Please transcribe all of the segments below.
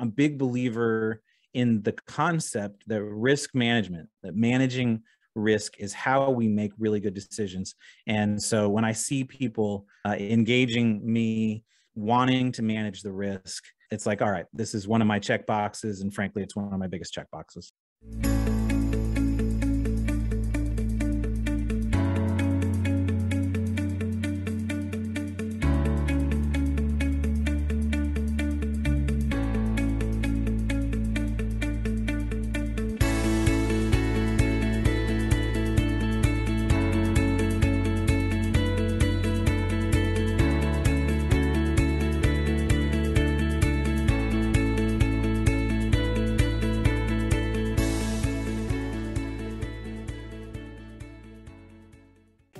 I'm a big believer in the concept that risk management, that managing risk is how we make really good decisions. And so when I see people engaging me, wanting to manage the risk, it's like, all right, this is one of my check boxes. And frankly, it's one of my biggest check boxes.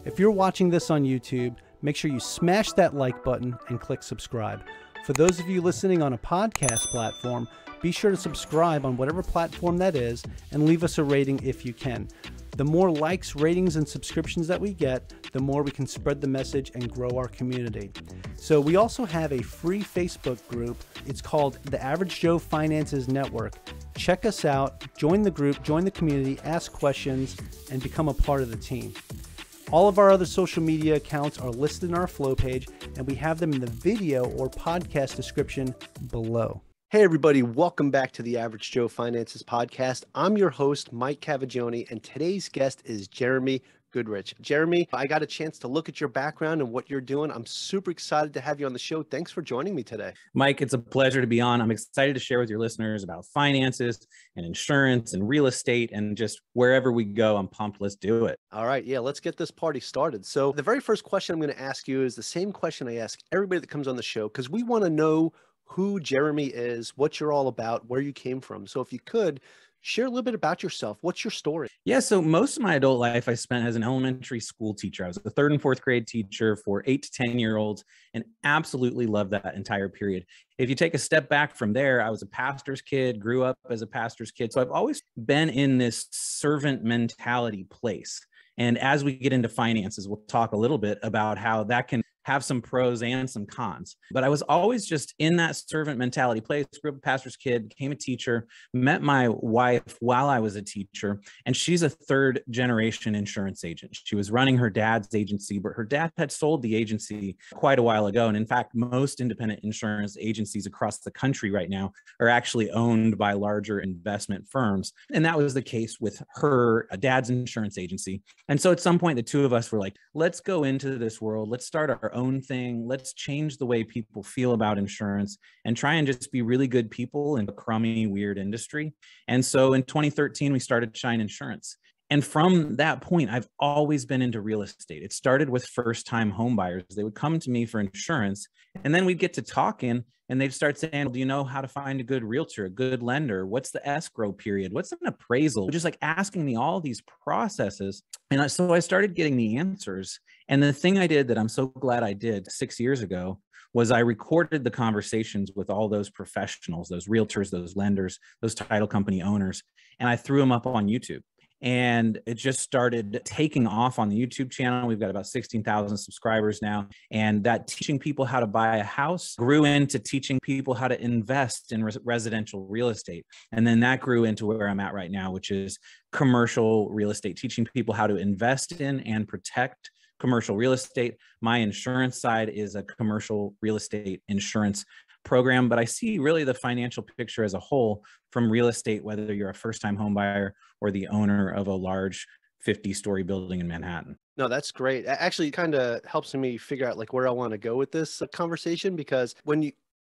If you're watching this on YouTube, make sure you smash that like button and click subscribe. For those of you listening on a podcast platform, be sure to subscribe on whatever platform that is and leave us a rating if you can. The more likes, ratings, and subscriptions that we get, the more we can spread the message and grow our community. So we also have a free Facebook group. It's called the Average Joe Finances Network. Check us out, join the group, join the community, ask questions, and become a part of the team. All of our other social media accounts are listed in our flow page, and we have them in the video or podcast description below. Hey everybody, welcome back to the Average Joe Finances Podcast. I'm your host, Mike Cavaggioni, and today's guest is Jeremy Goodrich. Jeremy, I got a chance to look at your background and what you're doing. I'm super excited to have you on the show. Thanks for joining me today. Mike, it's a pleasure to be on. I'm excited to share with your listeners about finances and insurance and real estate and just wherever we go. I'm pumped. Let's do it. All right. Yeah, let's get this party started. So the very first question I'm going to ask you is the same question I ask everybody that comes on the show, because we want to know who Jeremy is, what you're all about, where you came from. So if you could, share a little bit about yourself. What's your story? Yeah, so most of my adult life I spent as an elementary school teacher. I was a 3rd and 4th grade teacher for 8 to 10-year-olds and absolutely loved that entire period. If you take a step back from there, I was a pastor's kid, grew up as a pastor's kid. So I've always been in this servant mentality place. And as we get into finances, we'll talk a little bit about how that can have some pros and some cons. But I was always just in that servant mentality place, grew up a pastor's kid, became a teacher, met my wife while I was a teacher, and she's a 3rd generation insurance agent. She was running her dad's agency, but her dad had sold the agency quite a while ago. And in fact, most independent insurance agencies across the country right now are actually owned by larger investment firms. And that was the case with her dad's insurance agency. And so at some point, the two of us were like, let's go into this world. Let's start our own thing. Let's change the way people feel about insurance and try and just be really good people in a crummy, weird industry. And so in 2013, we started Shine Insurance. And from that point, I've always been into real estate. It started with first-time home buyers. They would come to me for insurance, and then we'd get to talking, and they'd start saying, well, do you know how to find a good realtor, a good lender? What's the escrow period? What's an appraisal? Just like asking me all these processes. And so I started getting the answers. And the thing I did that I'm so glad I did 6 years ago was I recorded the conversations with all those professionals, those realtors, those lenders, those title company owners, and I threw them up on YouTube. And it just started taking off on the YouTube channel. We've got about 16,000 subscribers now. And that teaching people how to buy a house grew into teaching people how to invest in residential real estate. And then that grew into where I'm at right now, which is commercial real estate, teaching people how to invest in and protect commercial real estate. My insurance side is a commercial real estate insurance program, but I see really the financial picture as a whole from real estate, whether you're a first-time home buyer or the owner of a large 50-story building in Manhattan. No, that's great. Actually, it kind of helps me figure out like where I want to go with this conversation, because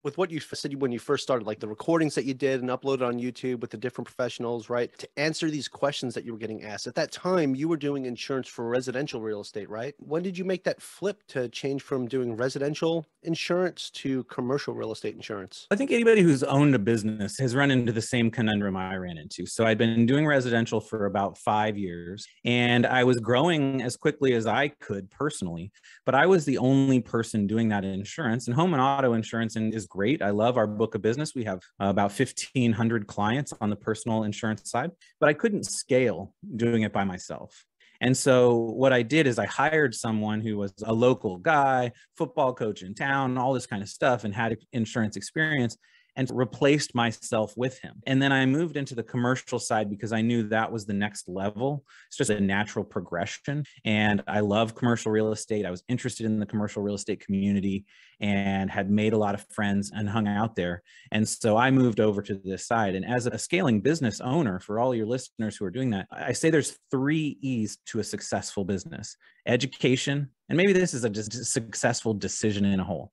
with what you said when you first started, like the recordings that you did and uploaded on YouTube with the different professionals, right? To answer these questions that you were getting asked. At that time, you were doing insurance for residential real estate, right? When did you make that flip to change from doing residential insurance to commercial real estate insurance? I think anybody who's owned a business has run into the same conundrum I ran into. So I'd been doing residential for about 5 years, and I was growing as quickly as I could personally, but I was the only person doing that in insurance. And home and auto insurance is great. I love our book of business. We have about 1,500 clients on the personal insurance side, but I couldn't scale doing it by myself. And so what I did is I hired someone who was a local guy, football coach in town, all this kind of stuff, and had insurance experience. and replaced myself with him. And then I moved into the commercial side because I knew that was the next level. It's just a natural progression. And I love commercial real estate. I was interested in the commercial real estate community and had made a lot of friends and hung out there. And so I moved over to this side. And as a scaling business owner, for all your listeners who are doing that, I say there's 3 E's to a successful business: education, and maybe this is a just successful decision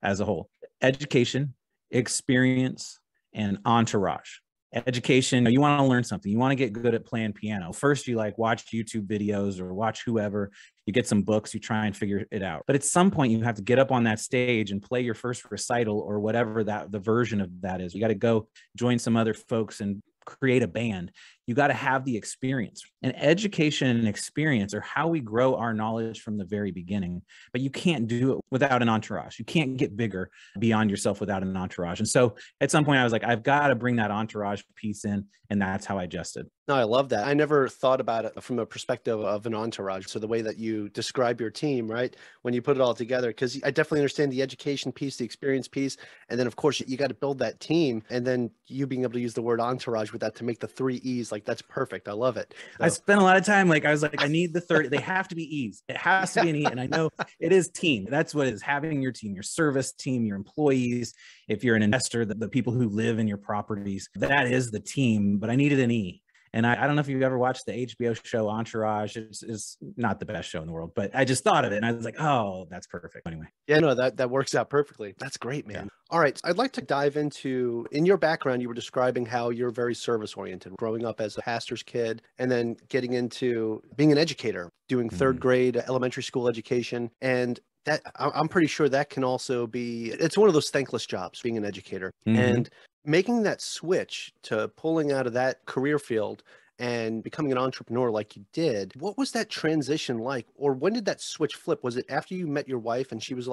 as a whole: education, experience, and entourage. Education, you want to learn something. You want to get good at playing piano. First, you watch YouTube videos or watch whoever. You get some books, you try and figure it out. But at some point, you have to get up on that stage and play your first recital or whatever the version of that is. You got to go join some other folks and create a band. You got to have the experience. And education and experience are how we grow our knowledge from the very beginning. But you can't do it without an entourage. You can't get bigger beyond yourself without an entourage. And so at some point I was like, I've got to bring that entourage piece in. And that's how I adjusted. No, I love that. I never thought about it from a perspective of an entourage. So the way that you describe your team, right, when you put it all together, because I definitely understand the education piece, the experience piece. And then, of course, you got to build that team. And then you being able to use the word entourage with that to make the 3 E's, that's perfect. I love it. So. I spent a lot of time, I was like, I need the third. They have to be E's. It has to be an E. And I know it is team. That's what it is: having your team, your service team, your employees. If you're an investor, the people who live in your properties, that is the team. But I needed an E. And I don't know if you've ever watched the HBO show Entourage. It's not the best show in the world, but I just thought of it and I was like, oh, that's perfect. Anyway. Yeah, no, that works out perfectly. That's great, man. Yeah. All right. I'd like to dive into, in your background, you were describing how you're very service oriented, growing up as a pastor's kid and then getting into being an educator, doing 3rd grade elementary school education. And that I'm pretty sure that can also be, it's one of those thankless jobs, being an educator. And making that switch to pulling out of that career field and becoming an entrepreneur like you did, what was that transition like? Or when did that switch flip? Was it after you met your wife and she was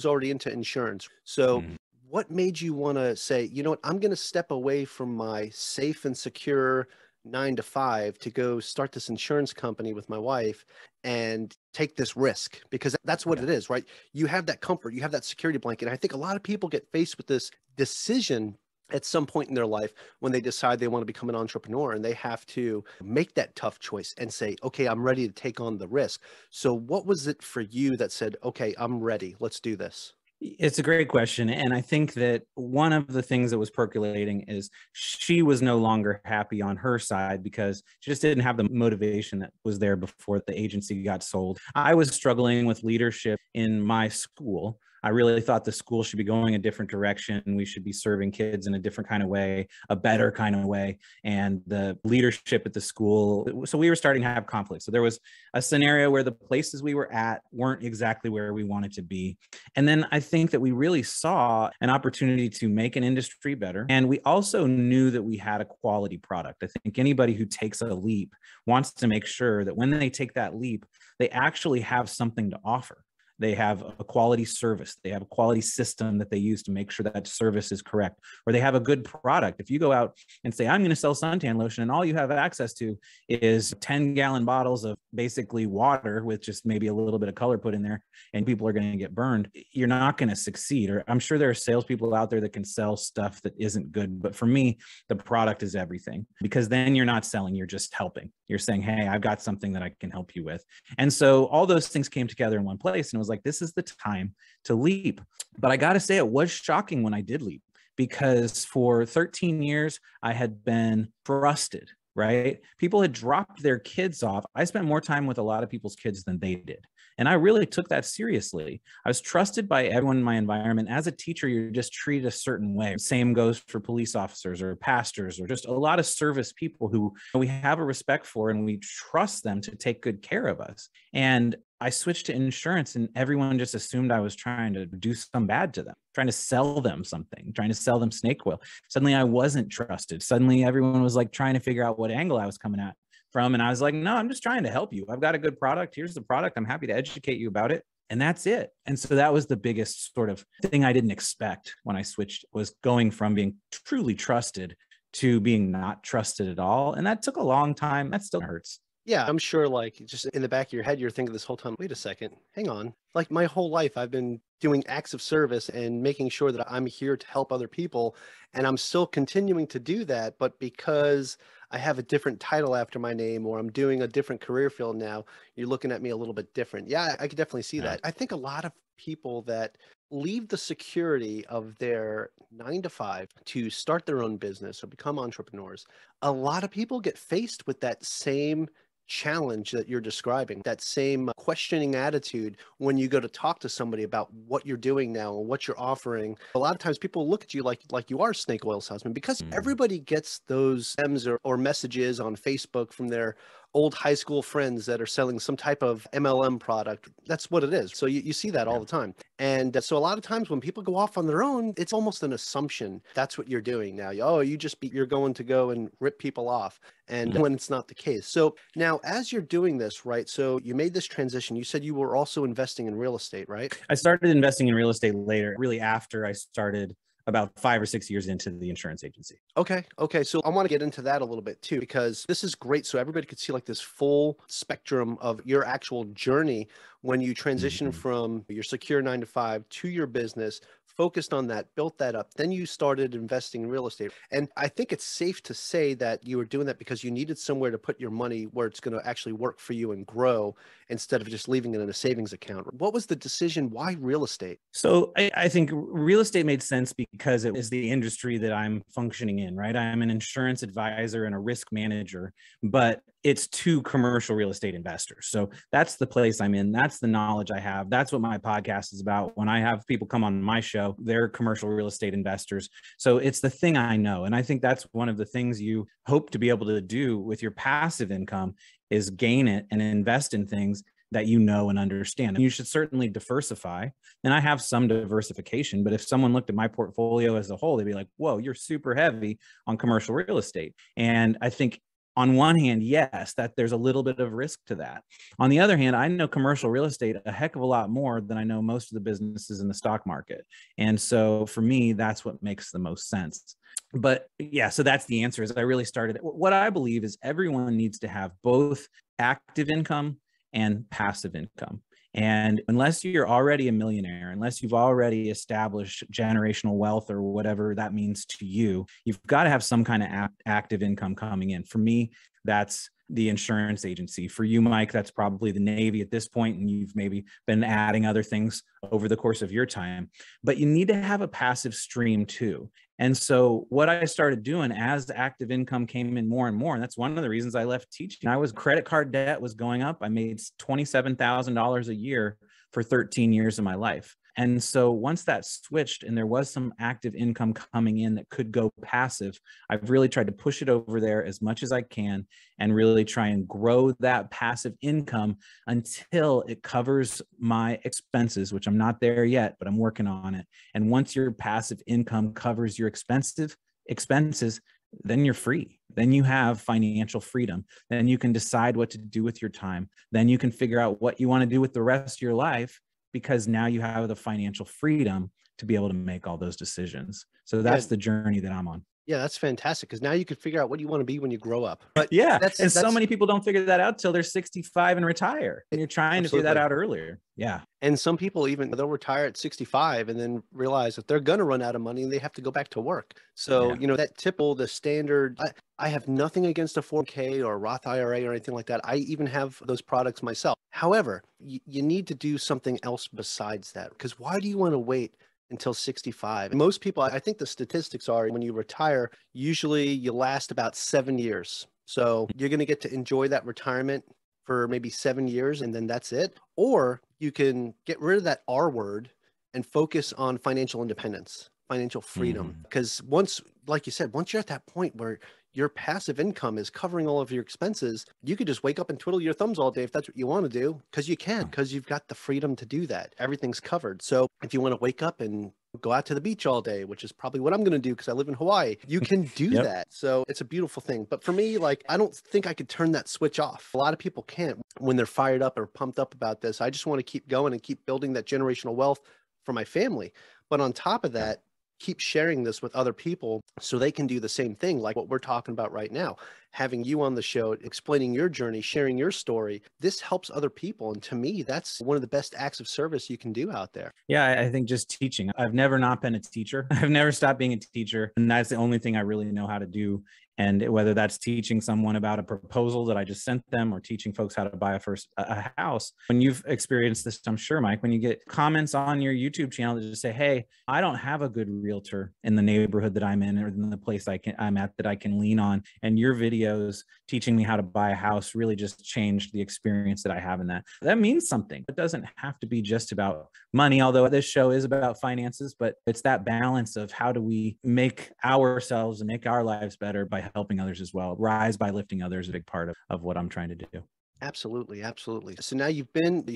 already into insurance? So what made you want to say, you know what, I'm going to step away from my safe and secure 9 to 5 to go start this insurance company with my wife and take this risk? Because that's what it is, right? You have that comfort, you have that security blanket. And I think a lot of people get faced with this decision at some point in their life when they decide they want to become an entrepreneur, and they have to make that tough choice and say, okay, I'm ready to take on the risk. So what was it for you that said, okay, I'm ready, let's do this? It's a great question. And I think that one of the things that was percolating is she was no longer happy on her side because she just didn't have the motivation that was there before the agency got sold. I was struggling with leadership in my school. I really thought the school should be going a different direction. We should be serving kids in a different kind of way, a better kind of way. And the leadership at the school, so we were starting to have conflict. So there was a scenario where the places we were at weren't exactly where we wanted to be. And then I think that we really saw an opportunity to make an industry better. And we also knew that we had a quality product. I think anybody who takes a leap wants to make sure that when they take that leap, they actually have something to offer. They have a quality service. They have a quality system that they use to make sure that service is correct, or they have a good product. If you go out and say, I'm going to sell suntan lotion, and all you have access to is 10-gallon bottles of basically water with just maybe a little bit of color put in there, and people are going to get burned, you're not going to succeed. Or I'm sure there are salespeople out there that can sell stuff that isn't good. But for me, the product is everything, because then you're not selling, you're just helping. You're saying, hey, I've got something that I can help you with. And so all those things came together in one place, and it was like, this is the time to leap. But I got to say, it was shocking when I did leap, because for 13 years, I had been trusted, right? People had dropped their kids off. I spent more time with a lot of people's kids than they did. And I really took that seriously. I was trusted by everyone in my environment. As a teacher, you're just treated a certain way. Same goes for police officers or pastors or just a lot of service people who we have a respect for, and we trust them to take good care of us. And I switched to insurance, and everyone just assumed I was trying to do some bad to them, trying to sell them something, trying to sell them snake oil. Suddenly I wasn't trusted. Suddenly everyone was like trying to figure out what angle I was coming at from. And I was like, no, I'm just trying to help you. I've got a good product. Here's the product. I'm happy to educate you about it. And that's it. And so that was the biggest sort of thing I didn't expect when I switched, was going from being truly trusted to being not trusted at all. And that took a long time. That still hurts. Yeah, I'm sure like just in the back of your head, you're thinking this whole time, wait a second, hang on. Like my whole life, I've been doing acts of service and making sure that I'm here to help other people. And I'm still continuing to do that. But because I have a different title after my name or I'm doing a different career field now, you're looking at me a little bit different. Yeah, I could definitely see Yeah. that. I think a lot of people that leave the security of their 9 to 5 to start their own business or become entrepreneurs, a lot of people get faced with that same challenge that you're describing, that same questioning attitude when you go to talk to somebody about what you're doing now and what you're offering. A lot of times people look at you like you are a snake oil salesman because Mm. everybody gets those DMs or messages on Facebook from their old high school friends that are selling some type of MLM product. That's what it is. So you see that all Yeah. the time. And so a lot of times when people go off on their own, it's almost an assumption that's what you're doing now. Oh, you're going to go and rip people off. And when it's not the case. So now as you're doing this, right? So you made this transition. You said you were also investing in real estate, right? I started investing in real estate later, really after I started about 5 or 6 years into the insurance agency. Okay. Okay. So I want to get into that a little bit too, because this is great. So everybody could see like this full spectrum of your actual journey when you transition Mhm. from your secure 9 to 5 to your business, focused on that, built that up. Then you started investing in real estate. And I think it's safe to say that you were doing that because you needed somewhere to put your money where it's going to actually work for you and grow instead of just leaving it in a savings account. What was the decision? Why real estate? So I think real estate made sense because it is the industry that I'm functioning in, right? I'm an insurance advisor and a risk manager, but it's to commercial real estate investors. So that's the place I'm in. That's the knowledge I have. That's what my podcast is about. When I have people come on my show, they're commercial real estate investors. So it's the thing I know. And I think that's one of the things you hope to be able to do with your passive income is gain it and invest in things that you know and understand. And you should certainly diversify. And I have some diversification, but if someone looked at my portfolio as a whole, they'd be like, whoa, you're super heavy on commercial real estate. And I think on one hand, yes, that there's a little bit of risk to that. On the other hand, I know commercial real estate a heck of a lot more than I know most of the businesses in the stock market. And so for me, that's what makes the most sense. But yeah, so that's the answer is I really started. What I believe is everyone needs to have both active income and passive income. And unless you're already a millionaire, unless you've already established generational wealth or whatever that means to you, you've got to have some kind of active income coming in. For me, that's the insurance agency. For you, Mike, that's probably the Navy at this point, and you've maybe been adding other things over the course of your time. But you need to have a passive stream too. And so what I started doing as active income came in more and more, and that's one of the reasons I left teaching. Credit card debt was going up. I made $27,000 a year for 13 years of my life. And so once that switched and there was some active income coming in that could go passive, I've really tried to push it over there as much as I can and really try and grow that passive income until it covers my expenses, which I'm not there yet, but I'm working on it. And once your passive income covers your expenses, then you're free. Then you have financial freedom. Then you can decide what to do with your time. Then you can figure out what you want to do with the rest of your life because now you have the financial freedom to be able to make all those decisions. So that's the journey that I'm on. Yeah, that's fantastic because now you can figure out what you want to be when you grow up. But yeah, that's and so many people don't figure that out till they're 65 and retire. And you're trying to figure that out earlier. Yeah. And some people even they'll retire at 65 and then realize that they're going to run out of money and they have to go back to work. So, that typical, the standard, I have nothing against a 4K or a Roth IRA or anything like that. I even have those products myself. However, you need to do something else besides that because why do you want to wait until 65? Most people, I think the statistics are when you retire, usually you last about 7 years. So you're going to get to enjoy that retirement for maybe 7 years and then that's it. Or you can get rid of that R word and focus on financial independence, financial freedom. Because once, like you said, once you're at that point where your passive income is covering all of your expenses, you could just wake up and twiddle your thumbs all day if that's what you want to do, because you can, because you've got the freedom to do that. Everything's covered. So if you want to wake up and go out to the beach all day, which is probably what I'm going to do because I live in Hawaii, you can do that. So it's a beautiful thing. But for me, like, I don't think I could turn that switch off. A lot of people can't when they're fired up or pumped up about this. I just want to keep going and keep building that generational wealth for my family. But on top of that, keep sharing this with other people so they can do the same thing like what we're talking about right now. having you on the show, explaining your journey, sharing your story. This helps other people. And to me, that's one of the best acts of service you can do out there. Yeah, I think just teaching. I've never not been a teacher. I've never stopped being a teacher. And that's the only thing I really know how to do. And whether that's teaching someone about a proposal that I just sent them or teaching folks how to buy a house. When you've experienced this, I'm sure, Mike, when you get comments on your YouTube channel that just say, hey, I don't have a good realtor in the neighborhood that I'm in or in the place I'm at that I can lean on. And your videos teaching me how to buy a house really just changed the experience that I have in that. That means something. It doesn't have to be just about money, although this show is about finances, but it's that balance of how do we make ourselves and make our lives better by helping others as well. Rise by lifting others is a big part of what I'm trying to do. Absolutely. Absolutely. So now you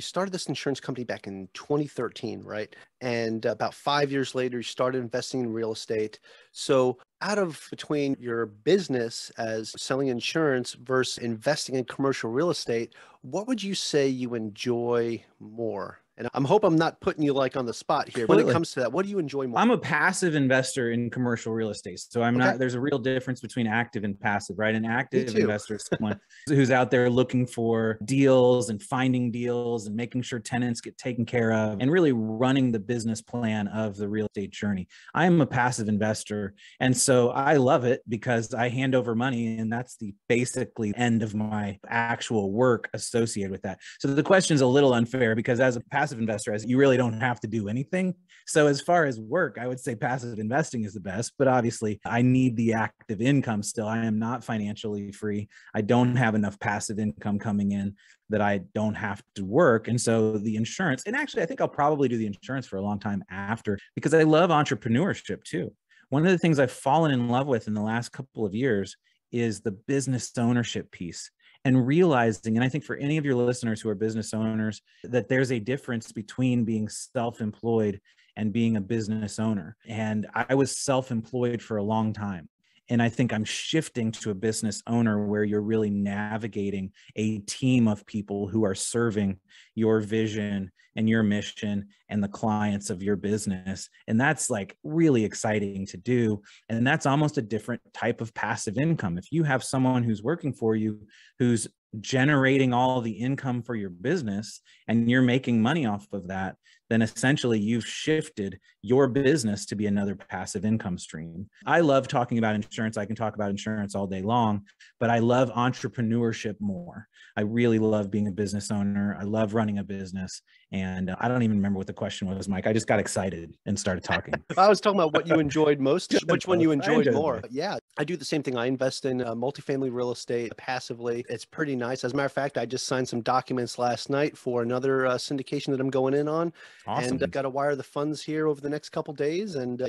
started this insurance company back in 2013, right? And about 5 years later, you started investing in real estate. So between your business as selling insurance versus investing in commercial real estate, what would you say you enjoy more? And I hope I'm not putting you like on the spot here. When it comes to that, what do you enjoy more? I'm a passive investor in commercial real estate. So I'm not, there's a real difference between active and passive, right? An active investor is someone who's out there looking for deals and finding deals and making sure tenants get taken care of and really running the business plan of the real estate journey. I am a passive investor. And so I love it because I hand over money and that's the basically end of my actual work associated with that. So the question is a little unfair because as a passive investor, as you really don't have to do anything. So as far as work, I would say passive investing is the best, but obviously I need the active income still. I am not financially free. I don't have enough passive income coming in that I don't have to work. And so the insurance, and actually I think I'll probably do the insurance for a long time after because I love entrepreneurship too. One of the things I've fallen in love with in the last couple of years is the business ownership piece. And realizing, and I think for any of your listeners who are business owners, that there's a difference between being self-employed and being a business owner. And I was self-employed for a long time. And I think I'm shifting to a business owner where you're really navigating a team of people who are serving your vision and your mission and the clients of your business. And that's like really exciting to do. And that's almost a different type of passive income. If you have someone who's working for you, who's generating all the income for your business and you're making money off of that, then essentially you've shifted your business to be another passive income stream. I love talking about insurance. I can talk about insurance all day long, but I love entrepreneurship more. I really love being a business owner. I love running a business. And I don't even remember what the question was, Mike. I just got excited and started talking. I was talking about what you enjoyed most, which one you enjoyed more. Yeah, I do the same thing. I invest in multifamily real estate passively. It's pretty nice. As a matter of fact, I just signed some documents last night for another syndication that I'm going in on. Awesome. And I've got to wire the funds here over the next couple of days. And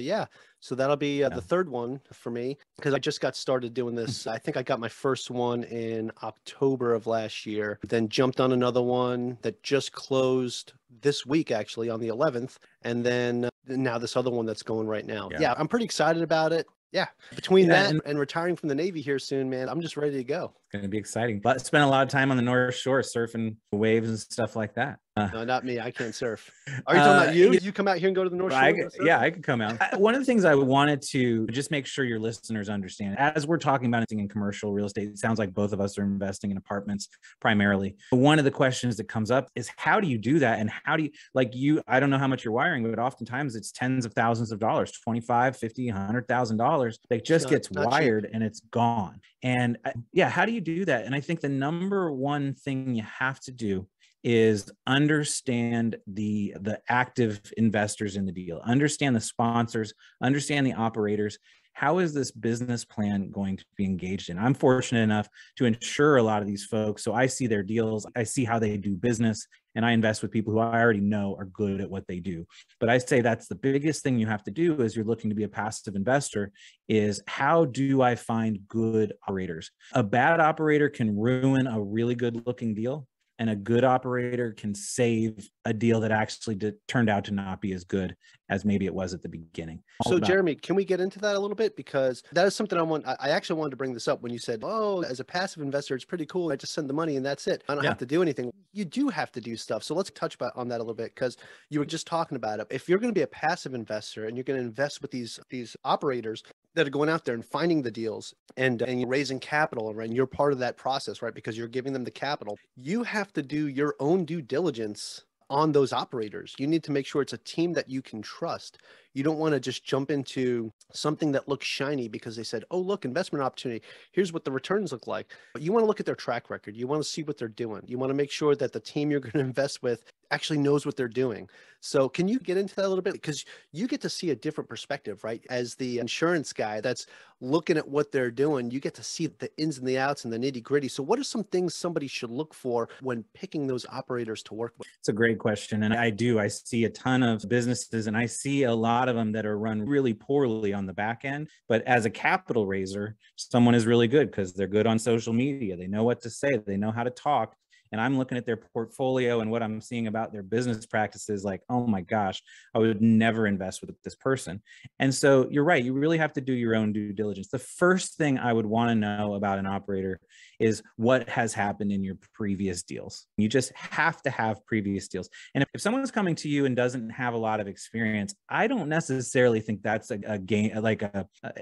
so that'll be the third one for me because I just got started doing this. I think I got my first one in October of last year, then jumped on another one that just closed this week, actually on the 11th. And then now this other one that's going right now. Yeah, I'm pretty excited about it. Yeah. Between that and retiring from the Navy here soon, man, I'm just ready to go. It's going to be exciting. But spent a lot of time on the North Shore surfing waves and stuff like that. No, not me. I can't surf. Are you talking about you? Did you come out here and go to the North Shore? I could come out. One of the things I wanted to just make sure your listeners understand, as we're talking about investing in commercial real estate, it sounds like both of us are investing in apartments primarily. One of the questions that comes up is how do you do that? And how do you, I don't know how much you're wiring, but oftentimes it's tens of thousands of dollars, $25,000, $50,000, $100,000 that just gets wired cheap. And it's gone. And how do you do that? And I think the number one thing you have to do is understand the active investors in the deal, understand the sponsors, understand the operators. How is this business plan going to be engaged in? I'm fortunate enough to insure a lot of these folks. So I see their deals, I see how they do business, and I invest with people who I already know are good at what they do. But I say that's the biggest thing you have to do as you're looking to be a passive investor is how do I find good operators? A bad operator can ruin a really good looking deal. And a good operator can save a deal that actually turned out to not be as good as maybe it was at the beginning. So Jeremy, can we get into that a little bit? Because that is something I actually wanted to bring this up when you said, oh, as a passive investor, it's pretty cool. I just send the money and that's it. I don't have to do anything. You do have to do stuff. So let's touch on that a little bit, because you were just talking about it. If you're going to be a passive investor and you're going to invest with these operators that are going out there and finding the deals and you're raising capital, and you're part of that process, right? Because you're giving them the capital. You have to do your own due diligence on those operators. You need to make sure it's a team that you can trust. You don't want to just jump into something that looks shiny because they said, oh, look, investment opportunity. Here's what the returns look like. But you want to look at their track record. You want to see what they're doing. You want to make sure that the team you're going to invest with actually knows what they're doing. So can you get into that a little bit? Because you get to see a different perspective, right? As the insurance guy that's looking at what they're doing, you get to see the ins and the outs and the nitty gritty. So what are some things somebody should look for when picking those operators to work with? It's a great question. And I see a ton of businesses, and I see a lot of them that are run really poorly on the back end. But as a capital raiser, someone is really good because they're good on social media. They know what to say. They know how to talk. And I'm looking at their portfolio and what I'm seeing about their business practices, like, oh my gosh, I would never invest with this person. And so you're right. You really have to do your own due diligence. The first thing I would want to know about an operator is what has happened in your previous deals. You just have to have previous deals. And if someone's coming to you and doesn't have a lot of experience, I don't necessarily think that's a game, like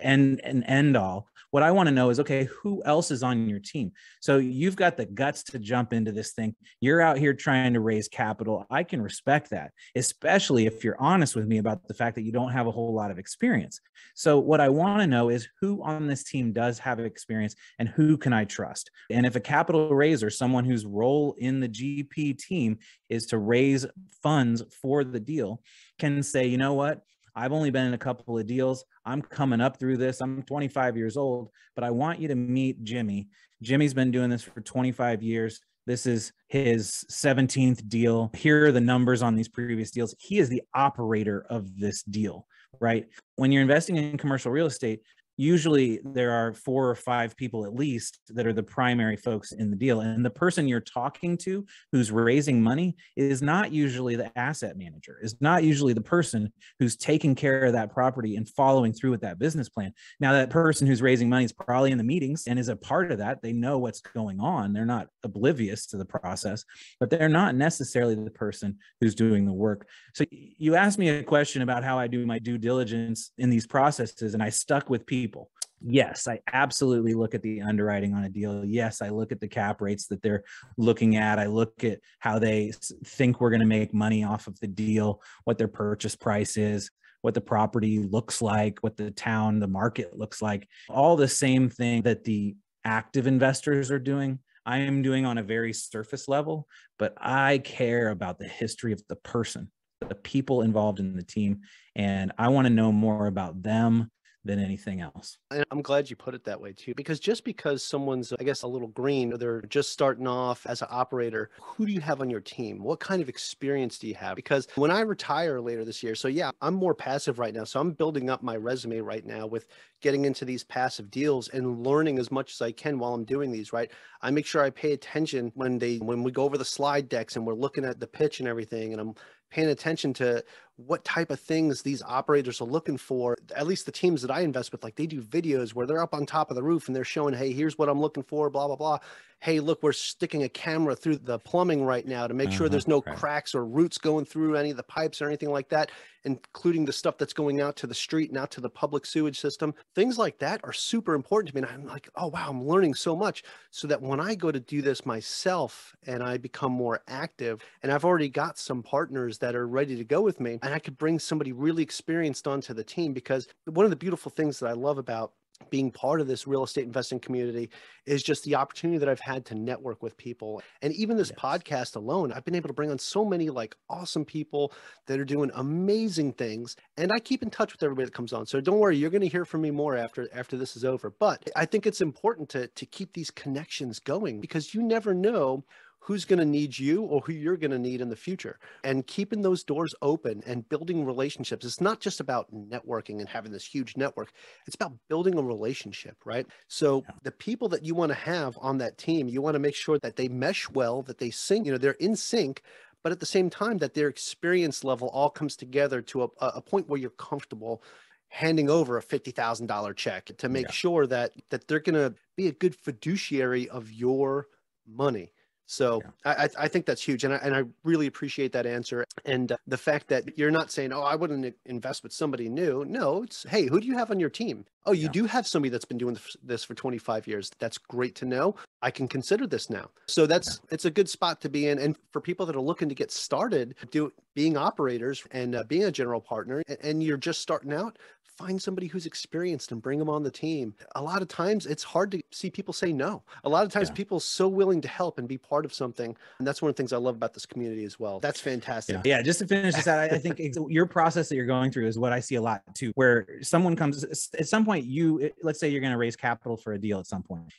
an end all. What I want to know is, okay, who else is on your team? So you've got the guts to jump into this thing. You're out here trying to raise capital. I can respect that, especially if you're honest with me about the fact that you don't have a whole lot of experience. So what I want to know is who on this team does have experience and who can I trust? And if a capital raiser, someone whose role in the GP team is to raise funds for the deal, can say, you know what? I've only been in a couple of deals. I'm coming up through this. I'm 25 years old, but I want you to meet Jimmy. Jimmy's been doing this for 25 years. This is his 17th deal. Here are the numbers on these previous deals. He is the operator of this deal, right? When you're investing in commercial real estate, usually there are 4 or 5 people at least that are the primary folks in the deal. And the person you're talking to who's raising money is not usually the asset manager, is not usually the person who's taking care of that property and following through with that business plan. Now, that person who's raising money is probably in the meetings and is a part of that. They know what's going on. They're not oblivious to the process, but they're not necessarily the person who's doing the work. So you asked me a question about how I do my due diligence in these processes, and I stuck with people. Yes, I absolutely look at the underwriting on a deal. Yes, I look at the cap rates that they're looking at. I look at how they think we're going to make money off of the deal, what their purchase price is, what the property looks like, what the town, the market looks like. All the same thing that the active investors are doing, I am doing on a very surface level, but I care about the history of the person, the people involved in the team, and I want to know more about them than anything else. And I'm glad you put it that way too, because just because someone's, I guess, a little green, or they're just starting off as an operator, who do you have on your team? What kind of experience do you have? Because when I retire later this year, so yeah, I'm more passive right now. So I'm building up my resume right now with getting into these passive deals and learning as much as I can while I'm doing these, right? I make sure I pay attention when we go over the slide decks and we're looking at the pitch and everything, and I'm paying attention to what type of things these operators are looking for. At least the teams that I invest with, like, they do videos where they're up on top of the roof and they're showing, hey, here's what I'm looking for, blah, blah, blah. Hey, look, we're sticking a camera through the plumbing right now to make sure there's no cracks or roots going through any of the pipes or anything like that, including the stuff that's going out to the street and out to the public sewage system. Things like that are super important to me. And I'm like, oh, wow, I'm learning so much, so that when I go to do this myself and I become more active, and I've already got some partners that are ready to go with me, and I could bring somebody really experienced onto the team. Because one of the beautiful things that I love about being part of this real estate investing community is just the opportunity that I've had to network with people. And even this podcast alone, I've been able to bring on so many like awesome people that are doing amazing things. And I keep in touch with everybody that comes on. So don't worry, you're going to hear from me more after this is over. But I think it's important to keep these connections going, because you never know who's going to need you or who you're going to need in the future. And keeping those doors open and building relationships. It's not just about networking and having this huge network. It's about building a relationship, right? So the people that you want to have on that team, you want to make sure that they mesh well, that they sync, they're in sync, but at the same time that their experience level all comes together to a point where you're comfortable handing over a $50,000 check to make sure that they're going to be a good fiduciary of your money. So I think that's huge. And I really appreciate that answer. And the fact that you're not saying, oh, I wouldn't invest with somebody new. No, it's, hey, who do you have on your team? Oh, you do have somebody that's been doing this for 25 years. That's great to know. I can consider this now. So it's a good spot to be in. And for people that are looking to get started being operators and being a general partner, and you're just starting out, find somebody who's experienced and bring them on the team. A lot of times it's hard to see people say no. A lot of times people are so willing to help and be part of something. And that's one of the things I love about this community as well. That's fantastic. Yeah. Just to finish this out, I think your process that you're going through is what I see a lot too, where someone comes at some point, let's say you're going to raise capital for a deal at some point.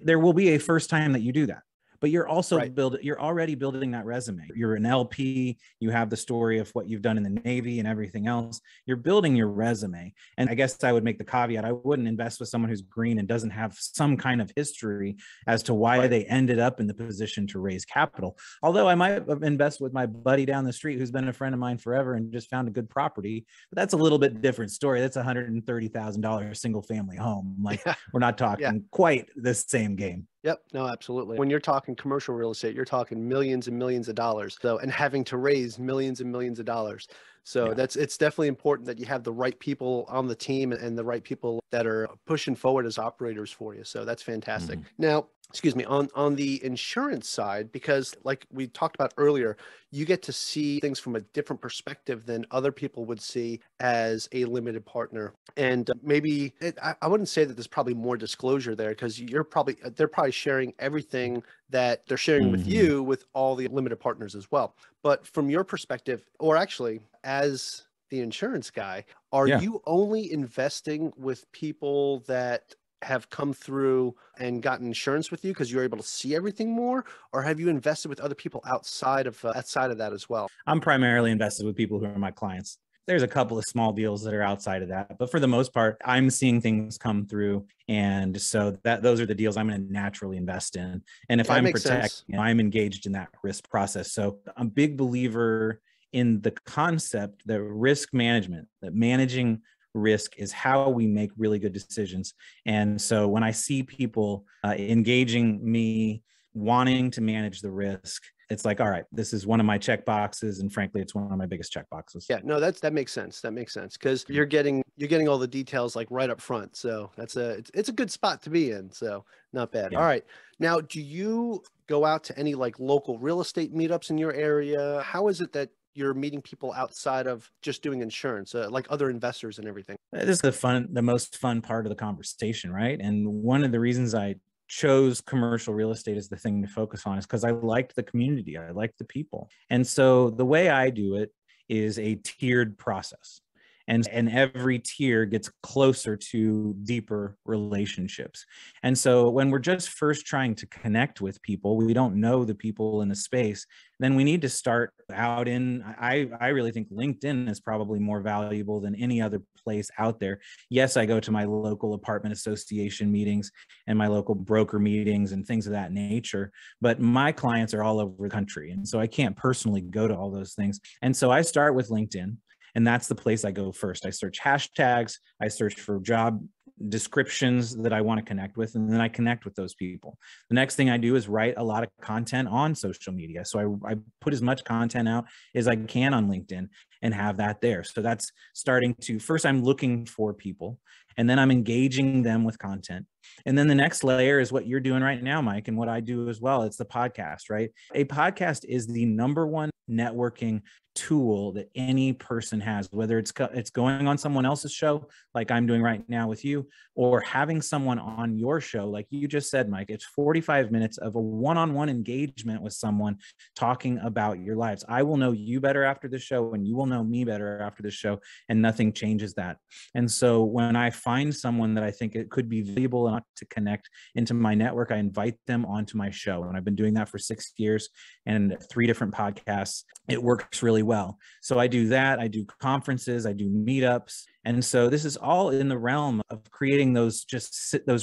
There will be a first time that you do that. But you're also you're already building that resume. You're an LP, you have the story of what you've done in the Navy and everything else. You're building your resume. And I guess I would make the caveat, I wouldn't invest with someone who's green and doesn't have some kind of history as to why they ended up in the position to raise capital. Although I might have invested with my buddy down the street who's been a friend of mine forever and just found a good property. But that's a little bit different story. That's $130,000 single family home. Like we're not talking quite the same game. Yep. No, absolutely. When you're talking commercial real estate, you're talking millions and millions of dollars. So, and having to raise millions and millions of dollars. So it's definitely important that you have the right people on the team and the right people that are pushing forward as operators for you. So that's fantastic. Now, excuse me, on the insurance side, because like we talked about earlier, you get to see things from a different perspective than other people would see as a limited partner. And maybe I wouldn't say that there's probably more disclosure there because they're probably sharing everything that they're sharing with you with all the limited partners as well. But from your perspective, or actually as the insurance guy, are you only investing with people that have come through and gotten insurance with you because you're able to see everything more, or have you invested with other people outside of that as well? I'm primarily invested with people who are my clients. There's a couple of small deals that are outside of that, but for the most part, I'm seeing things come through. And so those are the deals I'm going to naturally invest in. And if I'm protecting, I'm engaged in that risk process. So I'm a big believer in the concept that risk management, that managing risk is how we make really good decisions. And so when I see people engaging me, wanting to manage the risk, it's like, all right, this is one of my check boxes. And frankly, it's one of my biggest check boxes. Yeah, no, that makes sense. That makes sense because you're getting all the details like right up front. So it's a good spot to be in. So not bad. All right. Now, do you go out to any like local real estate meetups in your area? How is it that you're meeting people outside of just doing insurance, like other investors and everything? This is the most fun part of the conversation, right? And one of the reasons I chose commercial real estate as the thing to focus on is because I liked the community. I liked the people. And so the way I do it is a tiered process. And every tier gets closer to deeper relationships. And so when we're just first trying to connect with people, we don't know the people in the space, then we need to start out in, I really think LinkedIn is probably more valuable than any other place out there. Yes, I go to my local apartment association meetings and my local broker meetings and things of that nature, but my clients are all over the country. And so I can't personally go to all those things. And so I start with LinkedIn. And that's the place I go first. I search hashtags, I search for job descriptions that I want to connect with, and then I connect with those people. The next thing I do is write a lot of content on social media. So I put as much content out as I can on LinkedIn and have that there. So that's starting to, first I'm looking for people, and then I'm engaging them with content. And then the next layer is what you're doing right now, Mike, and what I do as well. It's the podcast, right? A podcast is the number one networking tool that any person has, whether it's going on someone else's show, like I'm doing right now with you, or having someone on your show, like you just said, Mike. It's 45 minutes of a one-on-one engagement with someone talking about your lives. I will know you better after the show, and you will know me better after the show, and nothing changes that. And so when I find someone that I think it could be valuable enough to connect into my network, I invite them onto my show. And I've been doing that for 6 years and 3 different podcasts. It works really well. So I do that. I do conferences, I do meetups, And so this is all in the realm of creating those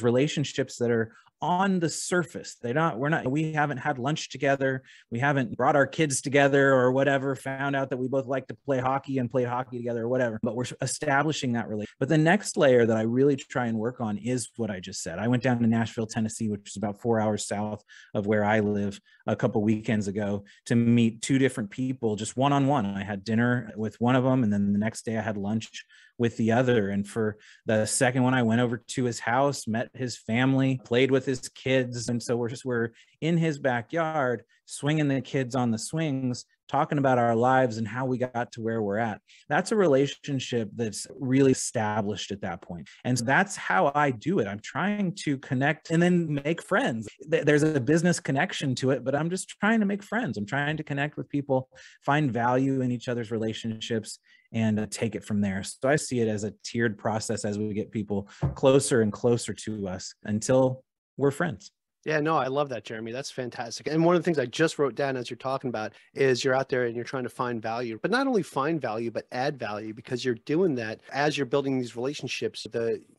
relationships that are on the surface. We haven't had lunch together. We haven't brought our kids together or whatever, found out that we both like to play hockey and played hockey together or whatever, but we're establishing that relationship. But the next layer that I really try and work on is what I just said. I went down to Nashville, Tennessee, which is about 4 hours south of where I live, a couple weekends ago, to meet two different people, just one-on-one. I had dinner with one of them, and then the next day I had lunch with the other. And for the second one, I went over to his house, met his family, played with his kids. And so we're in his backyard, swinging the kids on the swings, talking about our lives and how we got to where we're at. That's a relationship that's really established at that point. And so that's how I do it. I'm trying to connect and then make friends. There's a business connection to it, but I'm just trying to make friends. I'm trying to connect with people, find value in each other's relationships, and take it from there. So I see it as a tiered process as we get people closer and closer to us until we're friends. Yeah, no, I love that, Jeremy. That's fantastic. And one of the things I just wrote down as you're talking about is you're out there and you're trying to find value, but not only find value, but add value, because you're doing that as you're building these relationships,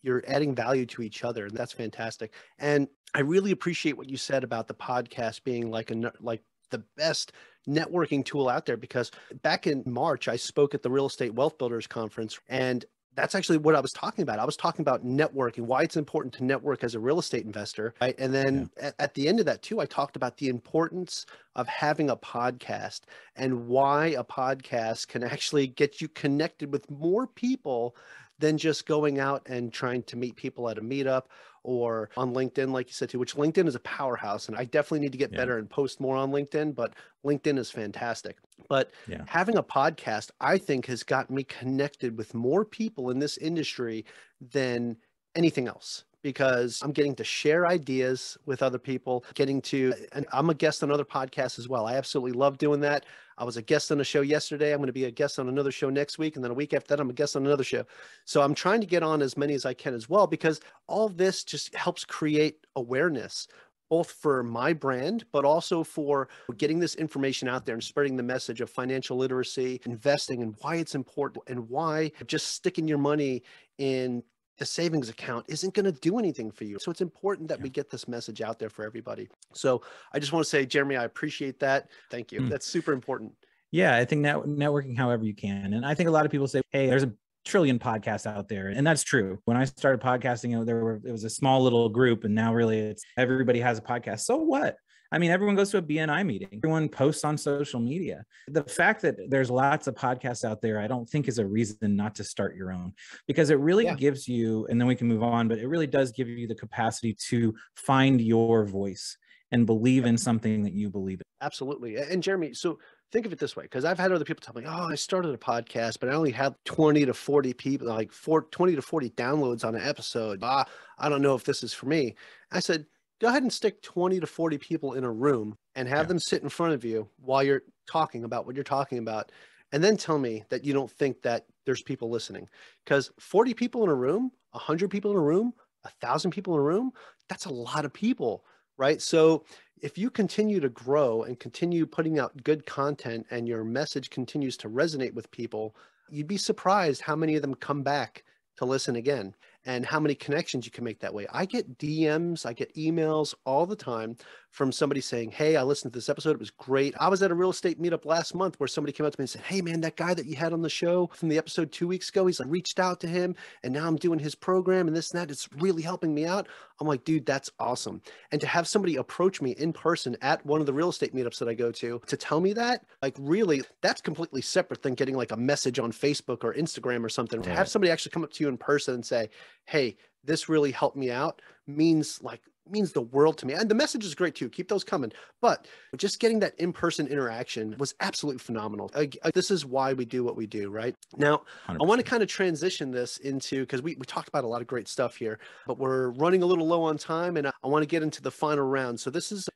you're adding value to each other. And that's fantastic. And I really appreciate what you said about the podcast being like the best networking tool out there, because back in March, I spoke at the Real Estate Wealth Builders Conference, and that's actually what I was talking about. I was talking about networking, why it's important to network as a real estate investor, right? And then at the end of that too, I talked about the importance of having a podcast and why a podcast can actually get you connected with more people than just going out and trying to meet people at a meetup or on LinkedIn, like you said too, which LinkedIn is a powerhouse. And I definitely need to get better and post more on LinkedIn, but LinkedIn is fantastic. But having a podcast, I think, has gotten me connected with more people in this industry than anything else, because I'm getting to share ideas with other people, and I'm a guest on other podcasts as well. I absolutely love doing that. I was a guest on a show yesterday. I'm going to be a guest on another show next week. And then a week after that, I'm a guest on another show. So I'm trying to get on as many as I can as well, because all this just helps create awareness, both for my brand, but also for getting this information out there and spreading the message of financial literacy, investing, and why it's important, and why just sticking your money in the savings account isn't going to do anything for you. So it's important that we get this message out there for everybody. So I just want to say, Jeremy, I appreciate that. Thank you. That's super important. Yeah, I think networking however you can. And I think a lot of people say, hey, there's a trillion podcasts out there. And that's true. When I started podcasting, it was a small little group, and now really everybody has a podcast. So what? I mean, everyone goes to a BNI meeting. Everyone posts on social media. The fact that there's lots of podcasts out there, I don't think is a reason not to start your own, because it really gives you, and then we can move on, but it really does give you the capacity to find your voice and believe in something that you believe in. Absolutely. And Jeremy, so think of it this way, because I've had other people tell me, oh, I started a podcast, but I only have 20 to 40 people, 20 to 40 downloads on an episode. I don't know if this is for me. I said, go ahead and stick 20 to 40 people in a room and have them sit in front of you while you're talking about what you're talking about. And then tell me that you don't think that there's people listening, because 40 people in a room, 100 people in a room, 1,000 people in a room, that's a lot of people, right? So if you continue to grow and continue putting out good content and your message continues to resonate with people, you'd be surprised how many of them come back to listen again, and how many connections you can make that way. I get DMs, I get emails all the time from somebody saying, hey, I listened to this episode. It was great. I was at a real estate meetup last month where somebody came up to me and said, hey man, that guy that you had on the show from the episode 2 weeks ago, he's like, reached out to him and now I'm doing his program and this and that. It's really helping me out. I'm like, dude, that's awesome. And to have somebody approach me in person at one of the real estate meetups that I go to tell me that, like, really, that's completely separate than getting like a message on Facebook or Instagram or something. Right. To have somebody actually come up to you in person and say, hey, this really helped me out, means the world to me. And the message is great too. Keep those coming. But just getting that in-person interaction was absolutely phenomenal. This is why we do what we do, right? Now, 100%. I want to kind of transition this into, because we talked about a lot of great stuff here, but we're running a little low on time, and I want to get into the final round. So this is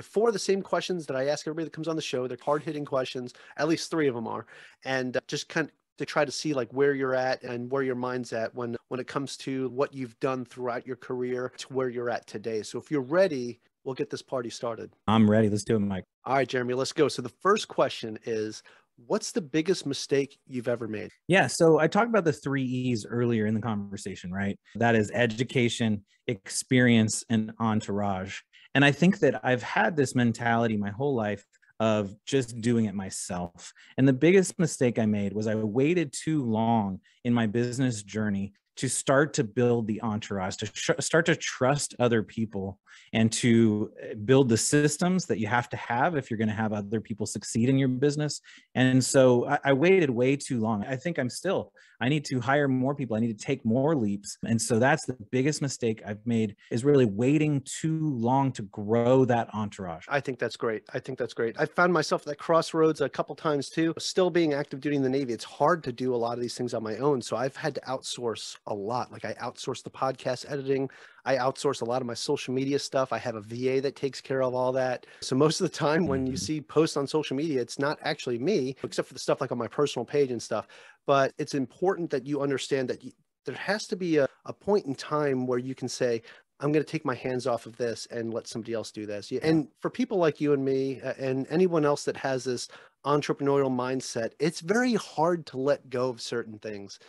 four of the same questions that I ask everybody that comes on the show. They're hard-hitting questions. At least 3 of them are. And just kind of to try to see like where you're at and where your mind's at when it comes to what you've done throughout your career to where you're at today. So if you're ready, we'll get this party started. I'm ready. Let's do it, Mike. All right, Jeremy, let's go. So the first question is, What's the biggest mistake you've ever made? Yeah. So I talked about the 3 E's earlier in the conversation, right? That is education, experience, and entourage. And I think that I've had this mentality my whole life of just doing it myself. And the biggest mistake I made was I waited too long in my business journey to start to build the entourage, to start to trust other people, and to build the systems that you have to have if you're going to have other people succeed in your business. And so I waited way too long. I think I need to hire more people. I need to take more leaps. And so that's the biggest mistake I've made, is really waiting too long to grow that entourage. I think that's great. I think that's great. I found myself at that crossroads a couple times too. Still being active duty in the Navy, it's hard to do a lot of these things on my own. So I've had to outsource a lot. Like I outsource the podcast editing. I outsource a lot of my social media stuff. I have a VA that takes care of all that. So most of the time when you see posts on social media, it's not actually me, except for the stuff like on my personal page and stuff. But it's important that you understand that there has to be a point in time where you can say, I'm going to take my hands off of this and let somebody else do this. And for people like you and me and anyone else that has this entrepreneurial mindset, it's very hard to let go of certain things.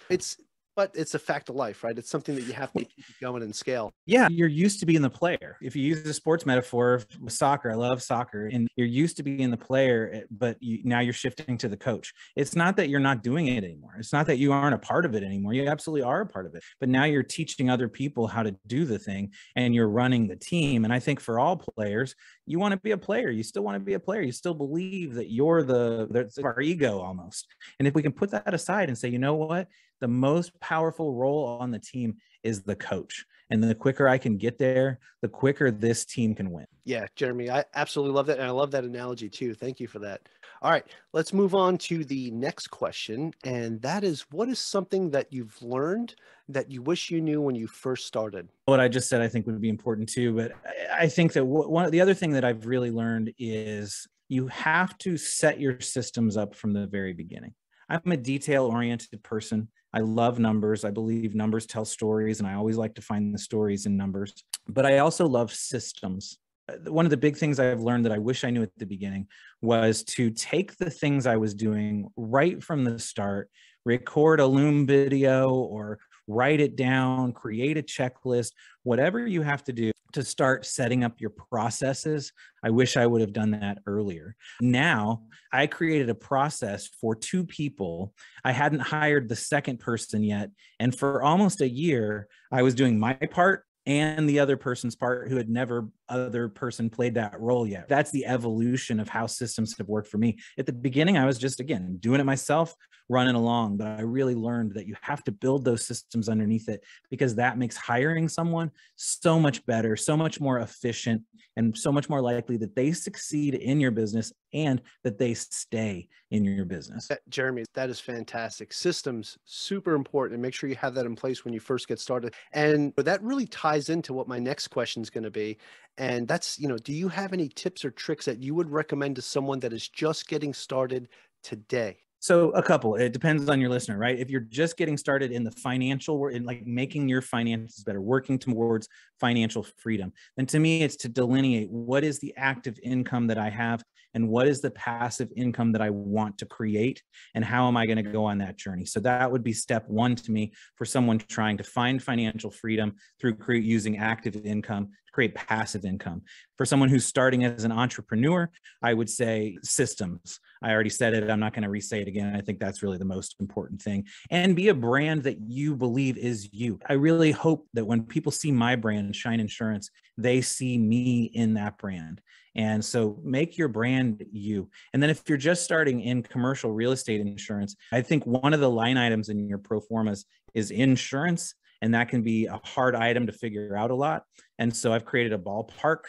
But it's a fact of life, right? It's something that you have to keep going and scale. Yeah, you're used to being the player. If you use a sports metaphor, soccer, I love soccer, and you're used to being the player, but now you're shifting to the coach. It's not that you're not doing it anymore. It's not that you aren't a part of it anymore. You absolutely are a part of it. But now you're teaching other people how to do the thing, and you're running the team. And I think for all players, you want to be a player. You still want to be a player. You still believe that you're that's our ego almost. And if we can put that aside and say, you know what? The most powerful role on the team is the coach. And the quicker I can get there, the quicker this team can win. Yeah, Jeremy, I absolutely love that. And I love that analogy too. Thank you for that. All right, let's move on to the next question. And that is, what is something that you've learned that you wish you knew when you first started? What I just said, I think would be important too. But I think that one of the other thing that I've really learned is you have to set your systems up from the very beginning. I'm a detail-oriented person. I love numbers. I believe numbers tell stories, and I always like to find the stories in numbers. But I also love systems. One of the big things I've learned that I wish I knew at the beginning was to take the things I was doing right from the start, record a Loom video or write it down, create a checklist, whatever you have to do to start setting up your processes. I wish I would have done that earlier. Now, I created a process for 2 people. I hadn't hired the second person yet. And for almost a year, I was doing my part and the other person's part, who had never other person played that role yet. That's the evolution of how systems have worked for me. At the beginning, I was just, again, doing it myself, running along, but I really learned that you have to build those systems underneath it, because that makes hiring someone so much better, so much more efficient, and so much more likely that they succeed in your business and that they stay in your business. Jeremy, that is fantastic. Systems, super important, and make sure you have that in place when you first get started. And that really ties into what my next question is going to be. And that's, do you have any tips or tricks that you would recommend to someone that is just getting started today? So a couple, it depends on your listener, right? If you're just getting started in the financial world, in like making your finances better, working towards financial freedom, then to me, it's to delineate what is the active income that I have and what is the passive income that I want to create, and how am I going to go on that journey? So that would be step 1 to me for someone trying to find financial freedom through using active income to create passive income. For someone who's starting as an entrepreneur, I would say systems. I already said it. I'm not going to re-say it again. I think that's really the most important thing. And be a brand that you believe is you. I really hope that when people see my brand, Shine Insurance, they see me in that brand. And so make your brand you. And then if you're just starting in commercial real estate insurance, I think one of the line items in your pro formas is insurance. And that can be a hard item to figure out a lot. And so I've created a ballpark,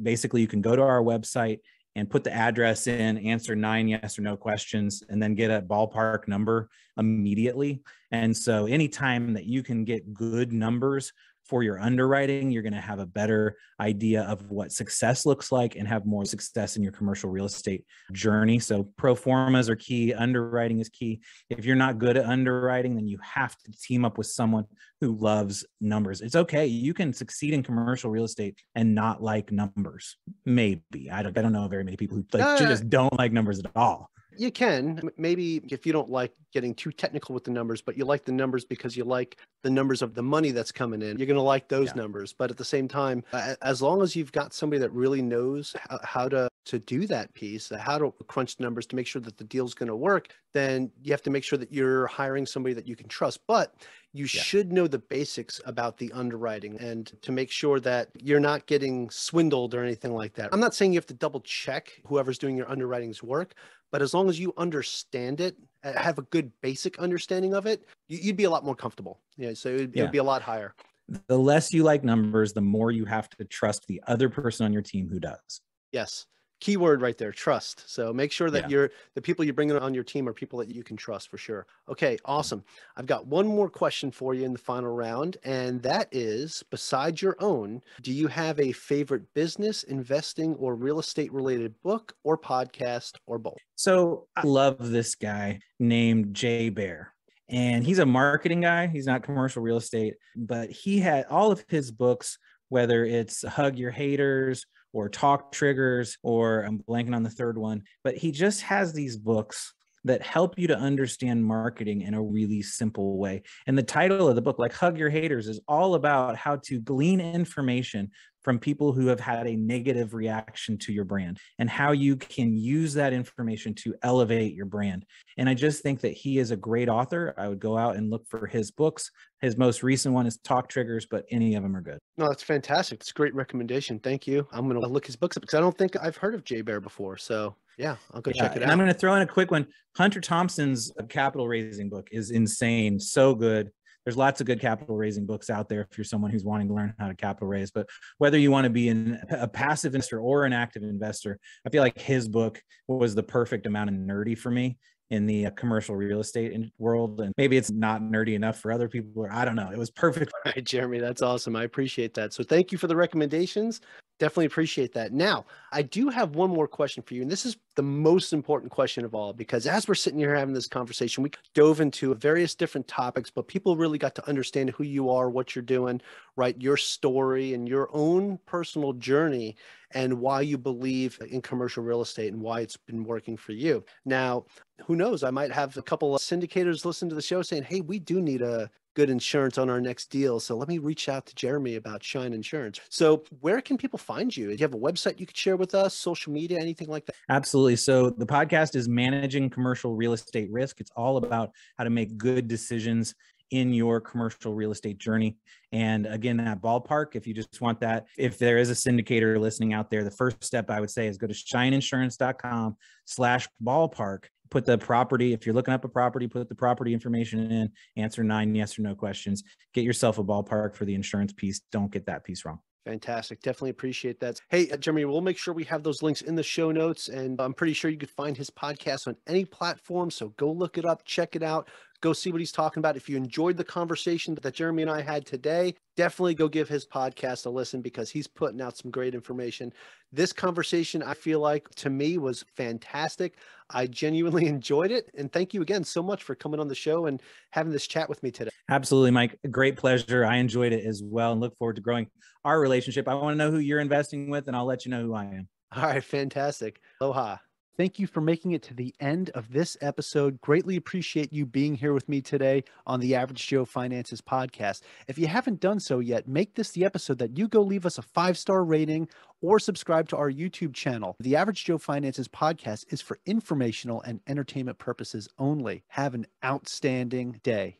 basically you can go to our website and put the address in, answer 9 yes or no questions, and then get a ballpark number immediately. And so anytime that you can get good numbers for your underwriting, you're going to have a better idea of what success looks like and have more success in your commercial real estate journey. So pro formas are key. Underwriting is key. If you're not good at underwriting, then you have to team up with someone who loves numbers. It's okay. You can succeed in commercial real estate and not like numbers. Maybe. I don't know very many people who just don't like numbers at all. You can. Maybe if you don't like getting too technical with the numbers, but you like the numbers because you like the numbers of the money that's coming in, you're going to like those numbers. But at the same time, as long as you've got somebody that really knows how to do that piece, how to crunch the numbers to make sure that the deal's going to work, then you have to make sure that you're hiring somebody that you can trust. But you should know the basics about the underwriting and to make sure that you're not getting swindled or anything like that. I'm not saying you have to double check whoever's doing your underwriting's work, but as long as you understand it, have a good basic understanding of it, you'd be a lot more comfortable. So it would be a lot higher. The less you like numbers, the more you have to trust the other person on your team who does. Yes. Keyword right there, trust. So make sure that the people you bring on your team are people that you can trust for sure. Okay, awesome. I've got one more question for you in the final round, and that is, besides your own, do you have a favorite business, investing, or real estate related book or podcast or both? So I love this guy named Jay Bear. And he's a marketing guy. He's not commercial real estate, but he had all of his books, whether it's Hug Your Haters or Talk Triggers, or I'm blanking on the third one, but he just has these books that help you to understand marketing in a really simple way. And the title of the book, like Hug Your Haters, is all about how to glean information from people who have had a negative reaction to your brand and how you can use that information to elevate your brand. And I just think that he is a great author. I would go out and look for his books. His most recent one is Talk Triggers, but any of them are good. No, that's fantastic. It's a great recommendation. Thank you. I'm going to look his books up because I don't think I've heard of Jay Bear before. So yeah, I'll go check it out. And I'm going to throw in a quick one. Hunter Thompson's capital raising book is insane. So good. There's lots of good capital raising books out there if you're someone who's wanting to learn how to capital raise. But whether you want to be a passive investor or an active investor, I feel like his book was the perfect amount of nerdy for me in the commercial real estate world. And maybe it's not nerdy enough for other people, or I don't know. It was perfect. All right, Jeremy, that's awesome. I appreciate that. So thank you for the recommendations. Definitely appreciate that. Now, I do have one more question for you. And this is the most important question of all, because as we're sitting here having this conversation, we dove into various different topics, but people really got to understand who you are, what you're doing, right? Your story and your own personal journey and why you believe in commercial real estate and why it's been working for you. Now, who knows? I might have a couple of syndicators listen to the show saying, hey, we do need a good insurance on our next deal. So let me reach out to Jeremy about Shine Insurance. So where can people find you? Do you have a website you could share with us, social media, anything like that? Absolutely. So the podcast is Managing Commercial Real Estate Risk. It's all about how to make good decisions in your commercial real estate journey. And again, that ballpark, if you just want that, if there is a syndicator listening out there, the first step I would say is go to shineinsurance.com/ballpark. Put the property, if you're looking up a property, put the property information in, answer 9 yes or no questions, get yourself a ballpark for the insurance piece. Don't get that piece wrong. Fantastic. Definitely appreciate that. Hey, Jeremy, we'll make sure we have those links in the show notes, and I'm pretty sure you could find his podcast on any platform. So go look it up, check it out, go see what he's talking about. If you enjoyed the conversation that Jeremy and I had today, definitely go give his podcast a listen because he's putting out some great information. This conversation, I feel like, to me, was fantastic. I genuinely enjoyed it. And thank you again so much for coming on the show and having this chat with me today. Absolutely, Mike. A great pleasure. I enjoyed it as well and look forward to growing our relationship. I want to know who you're investing with, and I'll let you know who I am. All right, fantastic. Aloha. Thank you for making it to the end of this episode. Greatly appreciate you being here with me today on the Average Joe Finances podcast. If you haven't done so yet, make this the episode that you go leave us a 5-star rating or subscribe to our YouTube channel. The Average Joe Finances podcast is for informational and entertainment purposes only. Have an outstanding day.